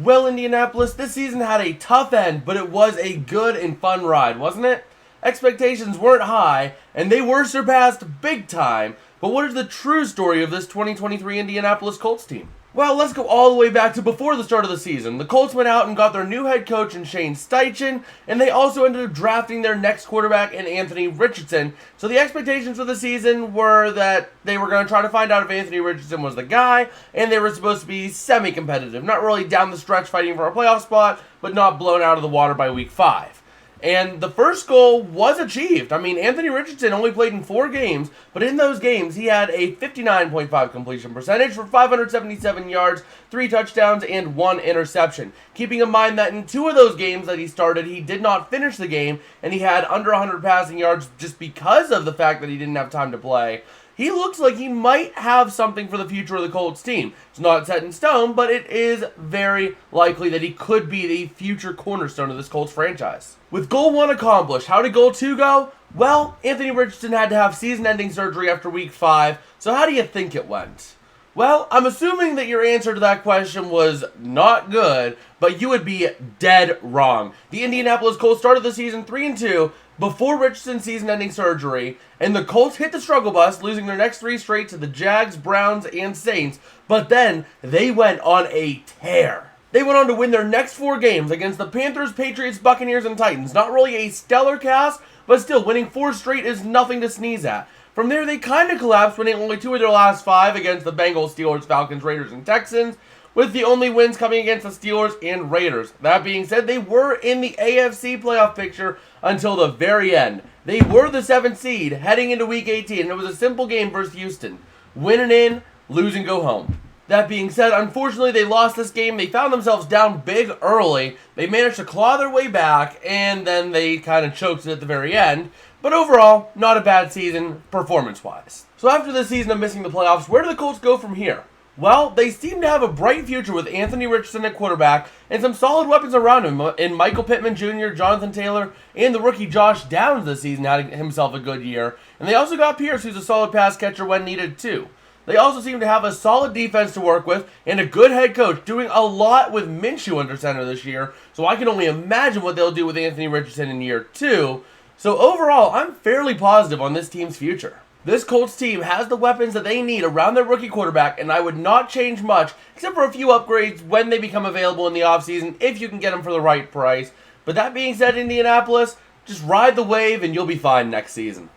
Well, Indianapolis, this season had a tough end, but it was a good and fun ride, wasn't it? Expectations weren't high, and they were surpassed big time, but what is the true story of this 2023 Indianapolis Colts team? Well, let's go all the way back to before the start of the season. The Colts went out and got their new head coach in Shane Steichen, and they also ended up drafting their next quarterback in Anthony Richardson. So the expectations for the season were that they were going to try to find out if Anthony Richardson was the guy, and they were supposed to be semi-competitive. Not really down the stretch fighting for a playoff spot, but not blown out of the water by week 5. And the first goal was achieved. I mean, Anthony Richardson only played in 4 games, but in those games, he had a 59.5 completion percentage for 577 yards, 3 touchdowns, and 1 interception. Keeping in mind that in 2 of those games that he started, he did not finish the game, and he had under 100 passing yards just because of the fact that he didn't have time to play. He looks like he might have something for the future of the Colts team. It's not set in stone, but it is very likely that he could be the future cornerstone of this Colts franchise. With goal 1 accomplished, how did goal 2 go? Well, Anthony Richardson had to have season-ending surgery after week 5, so how do you think it went? Well, I'm assuming that your answer to that question was not good, but you would be dead wrong. The Indianapolis Colts started the season 3-2 before Richardson's season-ending surgery, and the Colts hit the struggle bus, losing their next 3 straight to the Jags, Browns, and Saints, but then they went on a tear. They went on to win their next 4 games against the Panthers, Patriots, Buccaneers, and Titans. Not really a stellar cast, but still, winning 4 straight is nothing to sneeze at. From there, they kind of collapsed, winning only 2 of their last 5 against the Bengals, Steelers, Falcons, Raiders, and Texans, with the only wins coming against the Steelers and Raiders. That being said, they were in the AFC playoff picture until the very end. They were the 7th seed heading into Week 18, and it was a simple game versus Houston. Win and in, lose and go home. That being said, unfortunately, they lost this game. They found themselves down big early. They managed to claw their way back, and then they kind of choked it at the very end. But overall, not a bad season, performance-wise. So after this season of missing the playoffs, where do the Colts go from here? Well, they seem to have a bright future with Anthony Richardson at quarterback and some solid weapons around him in Michael Pittman Jr., Jonathan Taylor, and the rookie Josh Downs this season had himself a good year. And they also got Pierce, who's a solid pass catcher when needed too. They also seem to have a solid defense to work with and a good head coach, doing a lot with Minshew under center this year. So I can only imagine what they'll do with Anthony Richardson in year 2. So overall, I'm fairly positive on this team's future. This Colts team has the weapons that they need around their rookie quarterback, and I would not change much, except for a few upgrades when they become available in the offseason, if you can get them for the right price. But that being said, Indianapolis, just ride the wave and you'll be fine next season.